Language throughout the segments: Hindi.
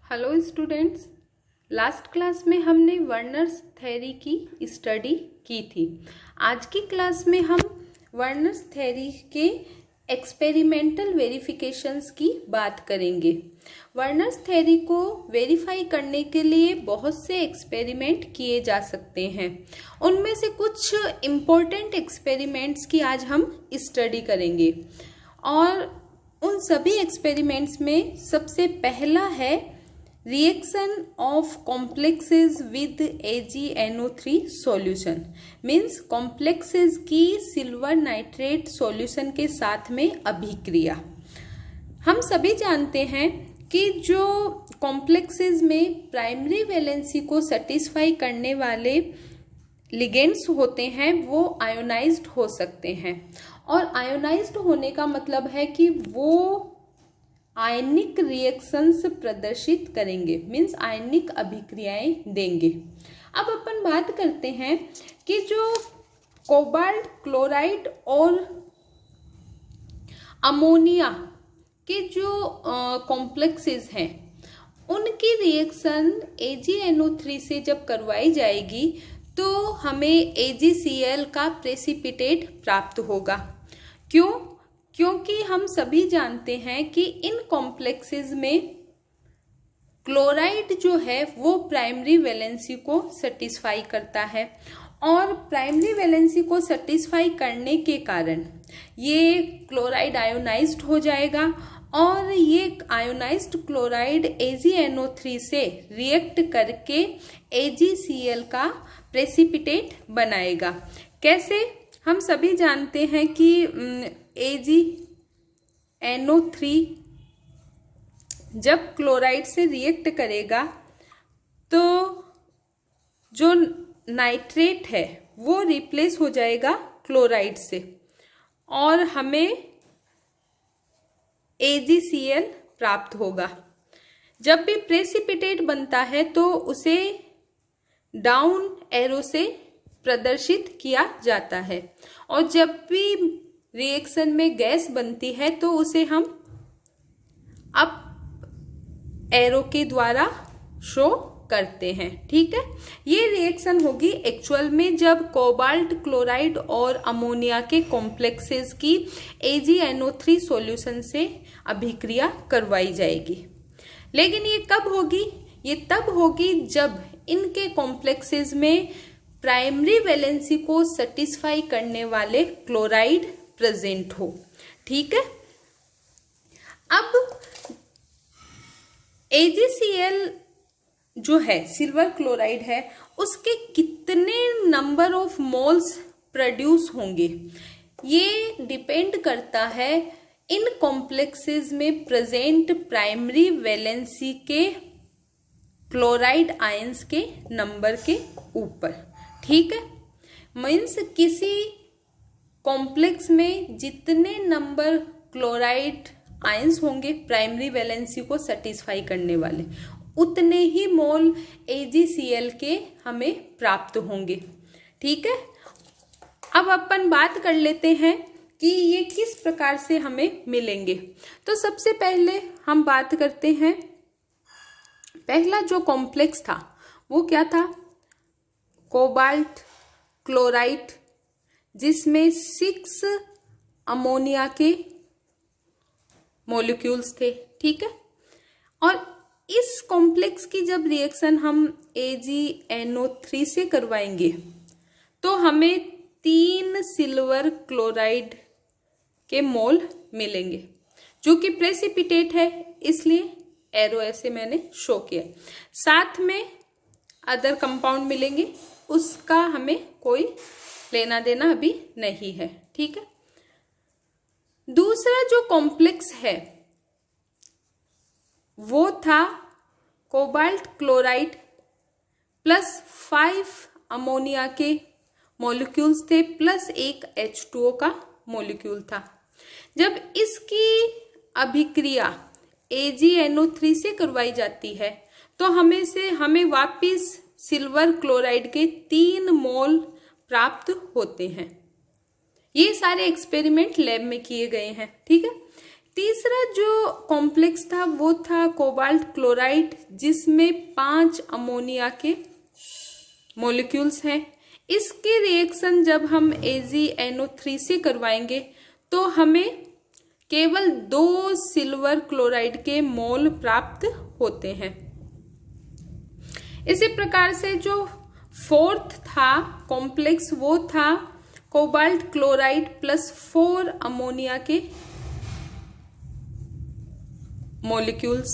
हेलो स्टूडेंट्स, लास्ट क्लास में हमने वर्नर्स थ्योरी की स्टडी की थी। आज की क्लास में हम वर्नर्स थ्योरी के एक्सपेरिमेंटल वेरिफिकेशंस की बात करेंगे। वर्नर्स थ्योरी को वेरीफाई करने के लिए बहुत से एक्सपेरिमेंट किए जा सकते हैं। उनमें से कुछ इम्पोर्टेंट एक्सपेरिमेंट्स की आज हम स्टडी करेंगे और उन सभी एक्सपेरिमेंट्स में सबसे पहला है reaction of complexes with AgNO3 solution. Means complexes की सिल्वर नाइट्रेट सॉल्यूशन के साथ में अभिक्रिया। हम सभी जानते हैं कि जो कॉम्प्लेक्सेस में प्राइमरी वैलेंसी को सेटिस्फाई करने वाले लिगेंड्स होते हैं वो आयोनाइज्ड हो सकते हैं, और आयोनाइज्ड होने का मतलब है कि वो आयनिक रिएक्शंस प्रदर्शित करेंगे, मीन्स आयनिक अभिक्रियाएं देंगे। अब अपन बात करते हैं कि जो कोबाल्ट क्लोराइड और अमोनिया के जो कॉम्प्लेक्सेस हैं उनकी रिएक्शन AgNO3 से जब करवाई जाएगी तो हमें AgCl का प्रेसिपिटेट प्राप्त होगा। क्योंकि हम सभी जानते हैं कि इन कॉम्प्लेक्सेस में क्लोराइड जो है वो प्राइमरी वैलेंसी को सेटिस्फाई करता है, और प्राइमरी वैलेंसी को सेटिस्फाई करने के कारण ये क्लोराइड आयोनाइज्ड हो जाएगा, और ये आयोनाइज्ड क्लोराइड AgNO3 से रिएक्ट करके AgCl का प्रेसिपिटेट बनाएगा। कैसे? हम सभी जानते हैं कि AgNO3 जब क्लोराइड से रिएक्ट करेगा तो जो नाइट्रेट है वो रिप्लेस हो जाएगा क्लोराइड से और हमें AgCl प्राप्त होगा। जब भी प्रेसिपिटेट बनता है तो उसे डाउन एरो से प्रदर्शित किया जाता है, और जब भी रिएक्शन में गैस बनती है तो उसे हम अप एरो के द्वारा शो करते हैं। ठीक है, ये रिएक्शन होगी एक्चुअल में जब कोबाल्ट क्लोराइड और अमोनिया के कॉम्प्लेक्सेस की AgNO3 सॉल्यूशन से अभिक्रिया करवाई जाएगी। लेकिन ये कब होगी? ये तब होगी जब इनके कॉम्प्लेक्सेस में प्राइमरी वैलेंसी को सेटिस्फाई करने वाले क्लोराइड प्रेजेंट हो। ठीक है, अब AgCl जो है सिल्वर क्लोराइड है उसके कितने नंबर ऑफ मोल्स प्रोड्यूस होंगे ये डिपेंड करता है इन कॉम्प्लेक्सेस में प्रेजेंट प्राइमरी वैलेंसी के क्लोराइड आयंस के नंबर के ऊपर। ठीक है, मीन्स किसी कॉम्प्लेक्स में जितने नंबर क्लोराइड आयंस होंगे प्राइमरी वैलेंसी को सेटिस्फाई करने वाले, उतने ही मोल AgCl के हमें प्राप्त होंगे। ठीक है, अब अपन बात कर लेते हैं कि ये किस प्रकार से हमें मिलेंगे। तो सबसे पहले हम बात करते हैं, पहला जो कॉम्प्लेक्स था वो क्या था? कोबाल्ट क्लोराइड, जिसमें 6 अमोनिया के मॉलिक्यूल्स थे। ठीक है, और इस कॉम्प्लेक्स की जब रिएक्शन हम AgNO3 से करवाएंगे तो हमें 3 सिल्वर क्लोराइड के मोल मिलेंगे, जो कि प्रेसिपिटेट है, इसलिए एरो ऐसे मैंने शो किया। साथ में अदर कंपाउंड मिलेंगे, उसका हमें कोई लेना देना अभी नहीं है। ठीक है, दूसरा जो कॉम्प्लेक्स है वो था कोबाल्ट क्लोराइड प्लस 5 अमोनिया के मॉलिक्यूल्स थे प्लस एक H2O का मॉलिक्यूल था। जब इसकी अभिक्रिया AgNO3 से करवाई जाती है तो हमें वापिस सिल्वर क्लोराइड के 3 मोल प्राप्त होते हैं। ये सारे एक्सपेरिमेंट लैब में किए गए हैं। ठीक है, तीसरा जो कॉम्प्लेक्स था वो था कोबाल्ट क्लोराइड, जिसमें 5 अमोनिया के मॉलिक्यूल्स हैं। इसके रिएक्शन जब हम AgNO3 से करवाएंगे तो हमें केवल 2 सिल्वर क्लोराइड के मोल प्राप्त होते हैं। इसी प्रकार से जो फोर्थ था कॉम्प्लेक्स वो था कोबाल्ट क्लोराइड प्लस 4 अमोनिया के मॉलिक्यूल्स।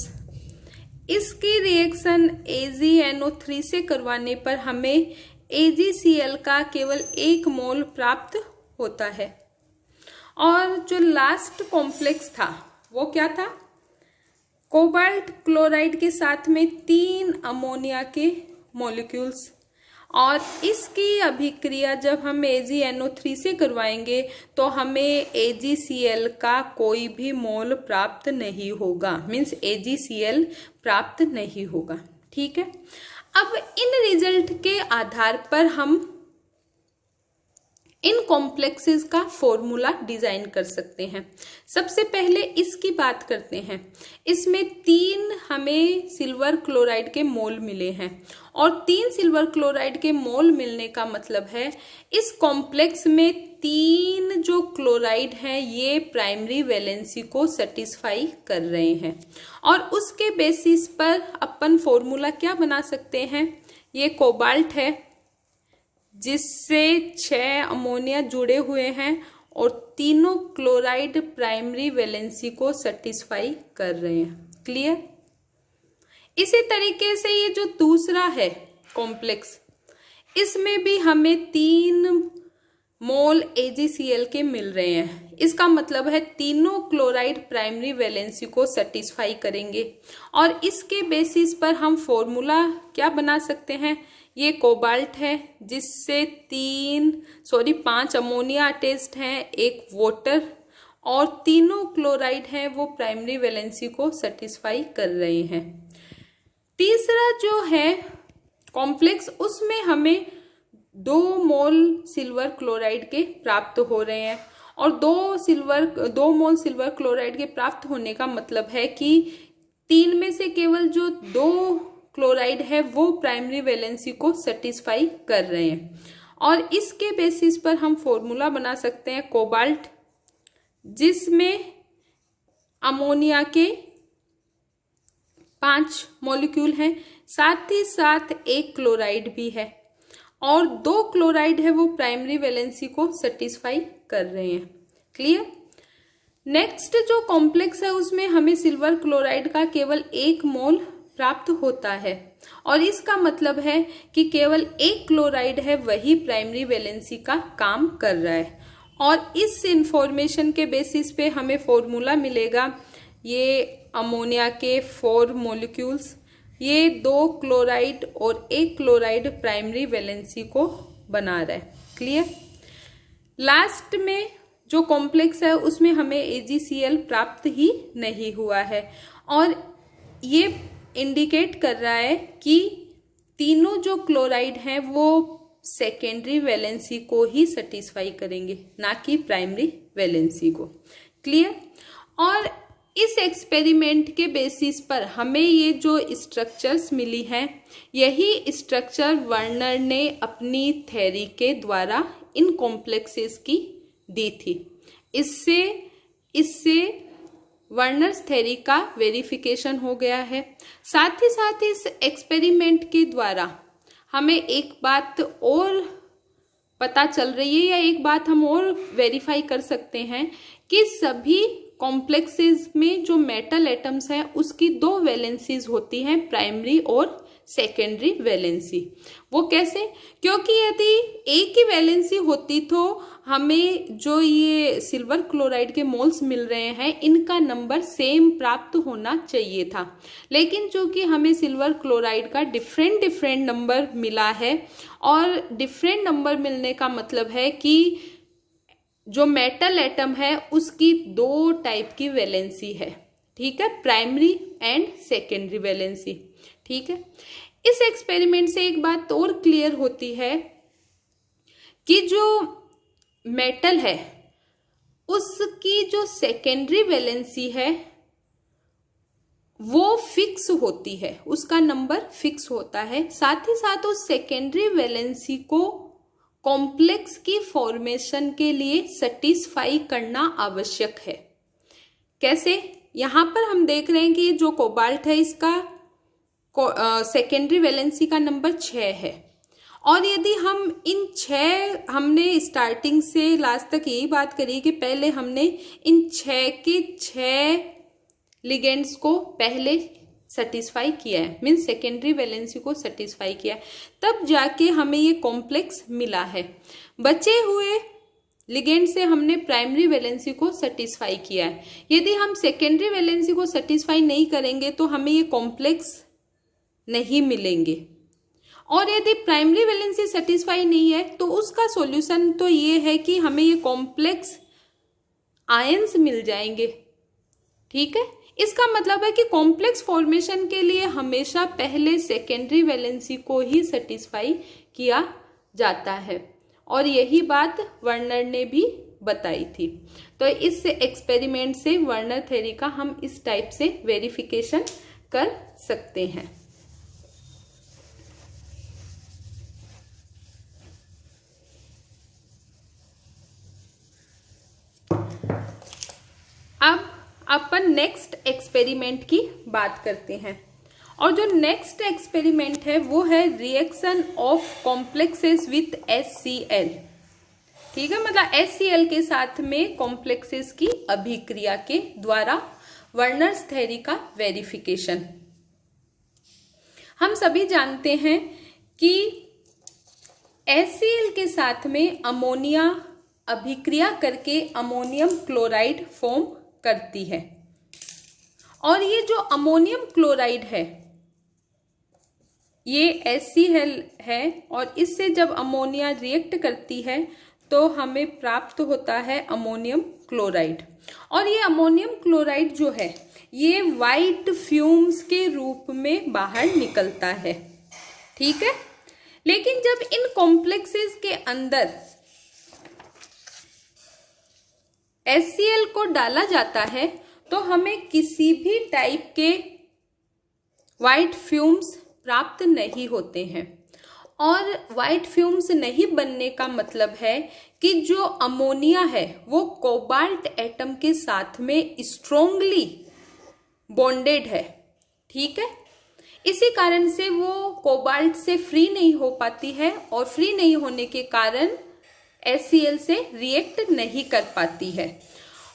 इसकी रिएक्शन AgNO3 से करवाने पर हमें AgCl का केवल 1 मोल प्राप्त होता है। और जो लास्ट कॉम्प्लेक्स था वो क्या था? कोबाल्ट क्लोराइड के साथ में 3 अमोनिया के मॉलिक्यूल्स, और इसकी अभिक्रिया जब हम AgNO3 से करवाएंगे तो हमें AgCl का कोई भी मोल प्राप्त नहीं होगा, मीन्स AgCl प्राप्त नहीं होगा। ठीक है, अब इन रिजल्ट के आधार पर हम इन कॉम्प्लेक्सेस का फॉर्मूला डिजाइन कर सकते हैं। सबसे पहले इसकी बात करते हैं। इसमें 3 हमें सिल्वर क्लोराइड के मोल मिले हैं, और 3 सिल्वर क्लोराइड के मोल मिलने का मतलब है इस कॉम्प्लेक्स में 3 जो क्लोराइड हैं ये प्राइमरी वैलेंसी को सेटिस्फाई कर रहे हैं, और उसके बेसिस पर अपन फॉर्मूला क्या बना सकते हैं? ये कोबाल्ट है जिससे 6 अमोनिया जुड़े हुए हैं और तीनों क्लोराइड प्राइमरी वैलेंसी को सेटिस्फाई कर रहे हैं। क्लियर? इसी तरीके से ये जो दूसरा है कॉम्प्लेक्स, इसमें भी हमें 3 मोल AgCl के मिल रहे हैं। इसका मतलब है तीनों क्लोराइड प्राइमरी वैलेंसी को सेटिस्फाई करेंगे, और इसके बेसिस पर हम फॉर्मूला क्या बना सकते हैं? ये कोबाल्ट है जिससे 5 अमोनिया अटैच्ड हैं, 1 वाटर, और तीनों क्लोराइड हैं वो प्राइमरी वैलेंसी को सेटिस्फाई कर रहे हैं। तीसरा जो है कॉम्प्लेक्स, उसमें हमें 2 मोल सिल्वर क्लोराइड के प्राप्त हो रहे हैं, और 2 मोल सिल्वर क्लोराइड के प्राप्त होने का मतलब है कि 3 में से केवल जो 2 क्लोराइड है वो प्राइमरी वैलेंसी को सेटिस्फाई कर रहे हैं, और इसके बेसिस पर हम फॉर्मूला बना सकते हैं कोबाल्ट, जिसमें अमोनिया के 5 मॉलिक्यूल हैं, साथ ही साथ 1 क्लोराइड भी है, और 2 क्लोराइड है वो प्राइमरी वैलेंसी को सेटिस्फाई कर रहे हैं। क्लियर? नेक्स्ट जो कॉम्प्लेक्स है उसमें हमें सिल्वर क्लोराइड का केवल 1 मोल प्राप्त होता है, और इसका मतलब है कि केवल 1 क्लोराइड है वही प्राइमरी वैलेंसी का काम कर रहा है, और इस इंफॉर्मेशन के बेसिस पे हमें फॉर्मूला मिलेगा। ये अमोनिया के 4 मॉलिक्यूल्स, ये 2 क्लोराइड और 1 क्लोराइड प्राइमरी वैलेंसी को बना रहा है। क्लियर? लास्ट में जो कॉम्प्लेक्स है उसमें हमें AgCl प्राप्त ही नहीं हुआ है, और ये इंडिकेट कर रहा है कि तीनों जो क्लोराइड हैं वो सेकेंडरी वैलेंसी को ही सेटिस्फाई करेंगे, ना कि प्राइमरी वैलेंसी को। क्लियर? और इस एक्सपेरिमेंट के बेसिस पर हमें ये जो स्ट्रक्चर्स मिली हैं, यही स्ट्रक्चर वर्नर ने अपनी थ्योरी के द्वारा इन कॉम्प्लेक्सेस की दी थी। इससे वर्नर्स थ्योरी का वेरिफिकेशन हो गया है। साथ ही साथ इस एक्सपेरिमेंट के द्वारा हमें एक बात और पता चल रही है, या एक बात हम और वेरीफाई कर सकते हैं कि सभी कॉम्प्लेक्सेस में जो मेटल एटम्स हैं उसकी 2 वैलेंसीज होती हैं, प्राइमरी और सेकेंडरी वैलेंसी। वो कैसे? क्योंकि यदि एक ही वैलेंसी होती तो हमें जो ये सिल्वर क्लोराइड के मोल्स मिल रहे हैं इनका नंबर सेम प्राप्त होना चाहिए था, लेकिन चूंकि हमें सिल्वर क्लोराइड का डिफरेंट नंबर मिला है, और डिफरेंट नंबर मिलने का मतलब है कि जो मेटल एटम है उसकी 2 टाइप की वैलेंसी है। ठीक है, प्राइमरी एंड सेकेंडरी वैलेंसी। ठीक है, इस एक्सपेरिमेंट से एक बात और क्लियर होती है कि जो मेटल है उसकी जो सेकेंडरी वैलेंसी है वो फिक्स होती है, उसका नंबर फिक्स होता है। साथ ही साथ उस सेकेंडरी वैलेंसी को कॉम्प्लेक्स की फॉर्मेशन के लिए सेटिस्फाई करना आवश्यक है। कैसे? यहाँ पर हम देख रहे हैं कि जो कोबाल्ट है इसका सेकेंडरी वैलेंसी का नंबर 6 है, और यदि हम इन 6, हमने स्टार्टिंग से लास्ट तक यही बात करी कि पहले हमने इन 6 के 6 लिगेंड्स को पहले सेटिस्फाई किया है, मीन्स सेकेंडरी वैलेंसी को सेटिस्फाई किया है, तब जाके हमें ये कॉम्प्लेक्स मिला है। बचे हुए लिगेंड से हमने प्राइमरी वैलेंसी को सेटिस्फाई किया है। यदि हम सेकेंडरी वैलेंसी को सेटिस्फाई नहीं करेंगे तो हमें ये कॉम्प्लेक्स नहीं मिलेंगे, और यदि प्राइमरी वैलेंसी सेटिस्फाई नहीं है तो उसका सॉल्यूशन तो ये है कि हमें ये कॉम्प्लेक्स आयंस मिल जाएंगे। ठीक है, इसका मतलब है कि कॉम्प्लेक्स फॉर्मेशन के लिए हमेशा पहले सेकेंडरी वैलेंसी को ही सेटिस्फाई किया जाता है, और यही बात वर्नर ने भी बताई थी। तो इस एक्सपेरिमेंट से वर्नर थ्योरी का हम इस टाइप से वेरिफिकेशन कर सकते हैं। अब अपन नेक्स्ट एक्सपेरिमेंट की बात करते हैं, और जो नेक्स्ट एक्सपेरिमेंट है वो है reaction of complexes with HCl। ठीक है, मतलब HCl के साथ में कॉम्प्लेक्सेस की अभिक्रिया के द्वारा वर्नर्स थ्योरी का वेरिफिकेशन। हम सभी जानते हैं कि HCl के साथ में अमोनिया अभिक्रिया करके अमोनियम क्लोराइड फॉर्म करती है, और ये जो अमोनियम क्लोराइड है ये HCl है, और इससे जब अमोनिया रिएक्ट करती है तो हमें प्राप्त होता है अमोनियम क्लोराइड। और ये अमोनियम क्लोराइड जो है ये वाइट फ्यूम्स के रूप में बाहर निकलता है। ठीक है, लेकिन जब इन कॉम्प्लेक्सेस के अंदर HCl को डाला जाता है तो हमें किसी भी टाइप के वाइट फ्यूम्स प्राप्त नहीं होते हैं, और वाइट फ्यूम्स नहीं बनने का मतलब है कि जो अमोनिया है वो कोबाल्ट एटम के साथ में स्ट्रोंगली बॉन्डेड है। ठीक है, इसी कारण से वो कोबाल्ट से फ्री नहीं हो पाती है, और फ्री नहीं होने के कारण HCl से रिएक्ट नहीं कर पाती है।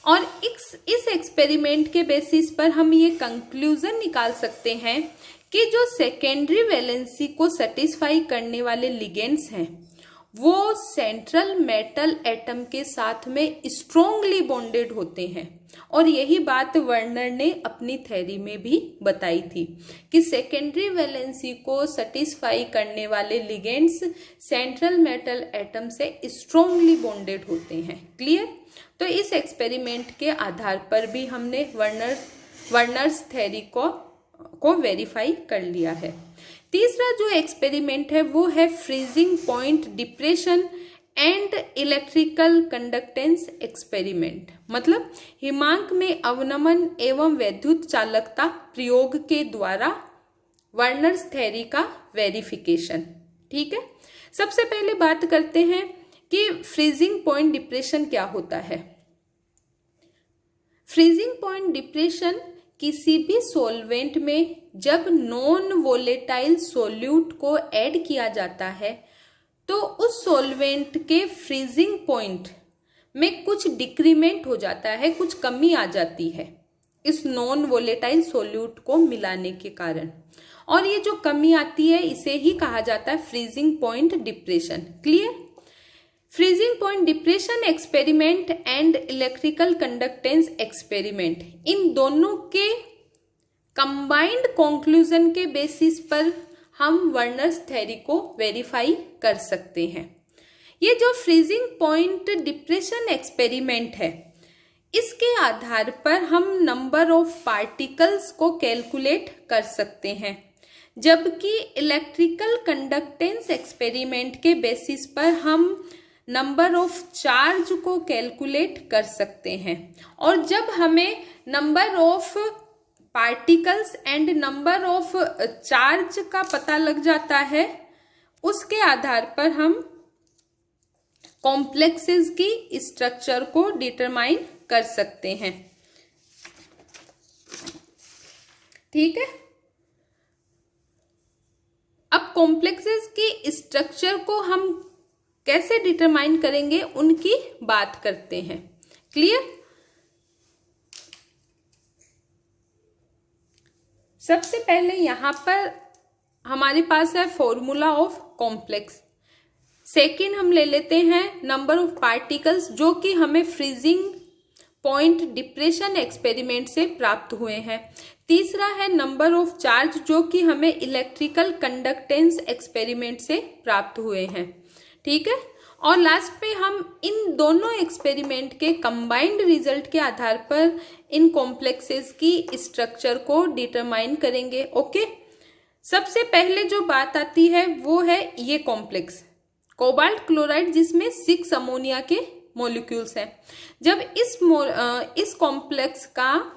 और इस एक्सपेरिमेंट के बेसिस पर हम ये कंक्लूजन निकाल सकते हैं कि जो सेकेंडरी वैलेंसी को सेटिस्फाई करने वाले लिगेंड्स हैं वो सेंट्रल मेटल एटम के साथ में स्ट्रोंगली बॉन्डेड होते हैं, और यही बात वर्नर ने अपनी थ्योरी में भी बताई थी कि सेकेंडरी वैलेंसी को सेटिस्फाई करने वाले लिगेंड्स सेंट्रल मेटल एटम से स्ट्रोंगली बॉन्डेड होते हैं। क्लियर? तो इस एक्सपेरिमेंट के आधार पर भी हमने वर्नर्स थ्योरी को वेरीफाई कर लिया है। तीसरा जो एक्सपेरिमेंट है वो है freezing point depression and electrical conductance experiment, मतलब हिमांक में अवनमन एवं वैद्युत चालकता प्रयोग के द्वारा वर्नर्स थ्योरी का वेरिफिकेशन। ठीक है, सबसे पहले बात करते हैं कि फ्रीजिंग पॉइंट डिप्रेशन क्या होता है। फ्रीजिंग पॉइंट डिप्रेशन किसी भी सॉल्वेंट में जब नॉन वोलेटाइल सोल्यूट को ऐड किया जाता है तो उस सॉल्वेंट के फ्रीजिंग पॉइंट में कुछ डिक्रीमेंट हो जाता है, कुछ कमी आ जाती है इस नॉन वोलेटाइल सोल्यूट को मिलाने के कारण, और ये जो कमी आती है इसे ही कहा जाता है freezing point depression. Clear? Freezing point depression experiment and electrical conductance experiment, इन दोनों के कंबाइंड कंक्लूजन के बेसिस पर हम वर्नर्स थ्योरी को वेरीफाई कर सकते हैं। ये जो फ्रीजिंग पॉइंट डिप्रेशन एक्सपेरिमेंट है इसके आधार पर हम नंबर ऑफ पार्टिकल्स को कैलकुलेट कर सकते हैं, जबकि इलेक्ट्रिकल कंडक्टेंस एक्सपेरिमेंट के बेसिस पर हम नंबर ऑफ चार्ज को कैलकुलेट कर सकते हैं। और जब हमें number of particles and number of charge का पता लग जाता है, उसके आधार पर हम कॉम्प्लेक्सेस की स्ट्रक्चर को डिटरमाइन कर सकते हैं। ठीक है, अब कॉम्प्लेक्सेस की स्ट्रक्चर को हम कैसे डिटरमाइन करेंगे उनकी बात करते हैं। क्लियर? सबसे पहले यहां पर हमारे पास है फॉर्मूला ऑफ कॉम्प्लेक्स। सेकेंड हम ले लेते हैं नंबर ऑफ पार्टिकल्स, जो कि हमें फ्रीजिंग पॉइंट डिप्रेशन एक्सपेरिमेंट से प्राप्त हुए हैं। तीसरा है नंबर ऑफ चार्ज, जो कि हमें इलेक्ट्रिकल कंडक्टेंस एक्सपेरिमेंट से प्राप्त हुए हैं। ठीक है, और लास्ट में हम इन दोनों एक्सपेरिमेंट के कंबाइंड रिजल्ट के आधार पर इन कॉम्प्लेक्सेस की स्ट्रक्चर को डिटरमाइन करेंगे। ओके, सबसे पहले जो बात आती है वो है ये कॉम्प्लेक्स कोबाल्ट क्लोराइड, जिसमें 6 अमोनिया के मॉलिक्यूल्स हैं। जब इस कॉम्प्लेक्स का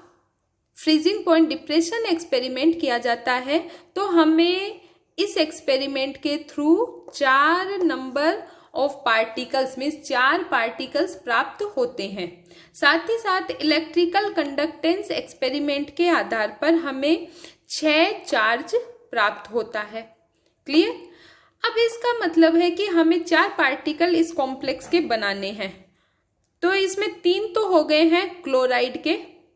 फ्रीजिंग पॉइंट डिप्रेशन एक्सपेरिमेंट किया जाता है तो हमें इस एक्सपेरिमेंट के through 4 number of particles means 4 particles प्राप्त होते हैं। साथ ही साथ इलेक्ट्रिकल कंडक्टेंस एक्सपेरिमेंट के आधार पर हमें 6 चार्ज प्राप्त होता है। क्लियर? अब इसका मतलब है कि हमें 4 पार्टिकल इस कॉम्प्लेक्स के बनाने हैं। तो इसमें 3 तो हो गए हैं क्लोराइड के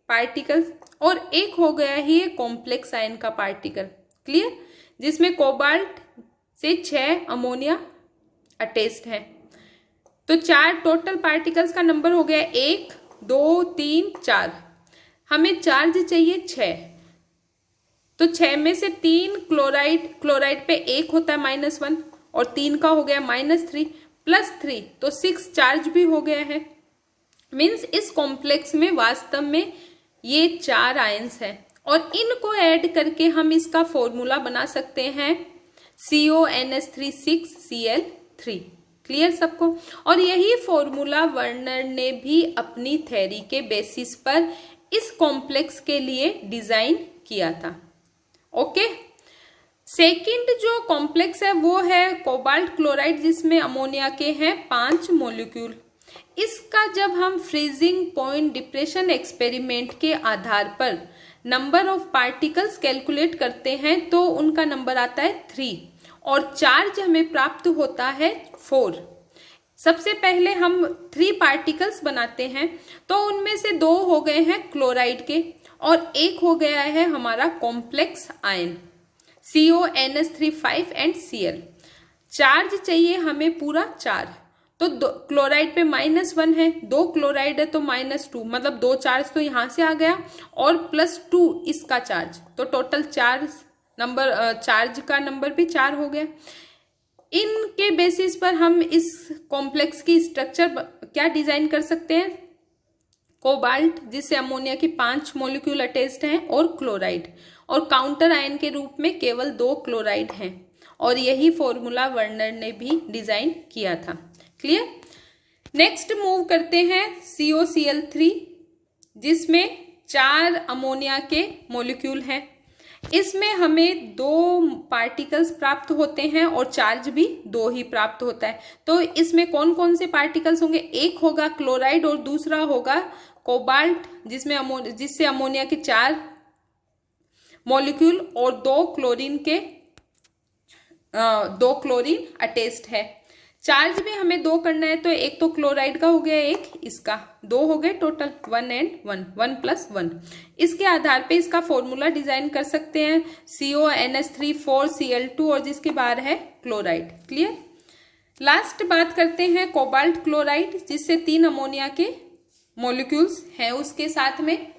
पार्टिकल्स और एक हो गया ही कॉम्प्लेक्स आयन का पार्टिकल। क्लियर? जिसमें कोबाल्ट से 6 अमोनिया अटैच्ड है। तो 4 टोटल पार्टिकल्स का नंबर हो गया 1 2 3 4। हमें चार्ज चाहिए 6, तो 6 में से 3 क्लोराइड पे 1 होता है -1 और 3 का हो गया -3 +3 तो 6 चार्ज भी हो गया है। मीन्स इस कॉम्प्लेक्स में वास्तव में ये 4 आयंस हैं और इनको ऐड करके हम इसका फॉर्मूला बना सकते हैं CONH3 6Cl3। क्लियर सबको? और यही फॉर्मूला वर्नर ने भी अपनी थ्योरी के बेसिस पर इस कॉम्प्लेक्स के लिए डिजाइन किया था। ओके, सेकंड जो कॉम्प्लेक्स है वो है कोबाल्ट क्लोराइड, जिसमें अमोनिया के हैं 5 मॉलिक्यूल। इसका जब हम फ्रीजिंग पॉइंट डिप्रेशन एक्सपेरिमेंट के आधार पर नंबर ऑफ पार्टिकल्स कैलकुलेट करते हैं तो उनका नंबर आता है 3 और चार्ज हमें प्राप्त होता है 4। सबसे पहले हम 3 पार्टिकल्स बनाते हैं तो उनमें से 2 हो गए हैं क्लोराइड के और एक हो गया है हमारा complex ion CONH3 5 and Cl। Charge चाहिए हमें पूरा 4, तो क्लोराइड पे -1 है, 2 क्लोराइड है तो -2, मतलब 2 चार्ज तो यहां से आ गया और +2 इसका चार्ज, तो टोटल चार्ज का नंबर भी 4 हो गया। इनके बेसिस पर हम इस कॉम्प्लेक्स की स्ट्रक्चर क्या डिजाइन कर सकते हैं? कोबाल्ट, जिससे अमोनिया की 5 मॉलिक्यूल अटैच्ड हैं, और क्लोराइड, और काउंटर आयन के रूप में केवल 2 क्लोराइड हैं। और यही फॉर्मूला वर्नर ने भी डिजाइन किया था। क्लियर? नेक्स्ट मूव करते हैं COCl3, जिसमें 4 अमोनिया के मॉलिक्यूल हैं। इसमें हमें 2 पार्टिकल्स प्राप्त होते हैं और चार्ज भी 2 ही प्राप्त होता है। तो इसमें कौन कौन से पार्टिकल्स होंगे? एक होगा क्लोराइड और दूसरा होगा कोबाल्ट, जिससे अमोनिया के 4 मॉलिक्यूल और 2 क्लोरीन अटैच्ड है। चार्ज भी हमें 2 करना है, तो एक तो क्लोराइड का हो गया, एक इसका, 2 हो गए टोटल, 1 एंड 1, 1 + 1। इसके आधार पे इसका फॉर्मूला डिजाइन कर सकते हैं CONH3 4Cl2 और जिसके बाहर है क्लोराइड। क्लियर? लास्ट बात करते हैं कोबाल्ट क्लोराइड, जिससे 3 अमोनिया के मॉलिक्यूल्स हैं उसके साथ में।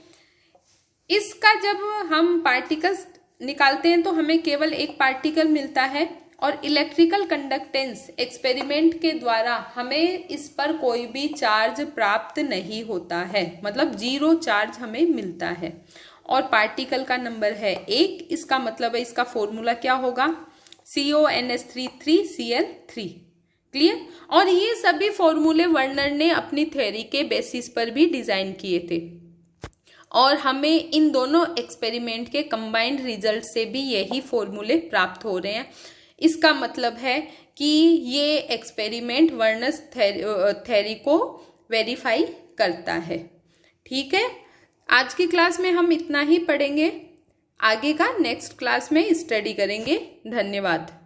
इसका जब हम पार्टिकल्स निकालते हैं तो हमें केवल एक पार्टिकल मिलता है और इलेक्ट्रिकल कंडक्टेंस एक्सपेरिमेंट के द्वारा हमें इस पर कोई भी चार्ज प्राप्त नहीं होता है, मतलब 0 चार्ज हमें मिलता है और पार्टिकल का नंबर है 1। इसका मतलब है इसका फॉर्मूला क्या होगा? CONH3 3Cl3। क्लियर। और ये सभी फॉर्मूले वर्नर ने अपनी थ्योरी के बेसिस पर भी डिजाइन किए थे और हमें इन दोनों एक्सपेरिमेंट के कंबाइंड रिजल्ट से भी यही फॉर्मूले प्राप्त हो रहे हैं। इसका मतलब है कि ये एक्सपेरिमेंट वर्नर्स थ्योरी को वेरीफाई करता है। ठीक है, आज की क्लास में हम इतना ही पढ़ेंगे, आगे का नेक्स्ट क्लास में स्टडी करेंगे। धन्यवाद।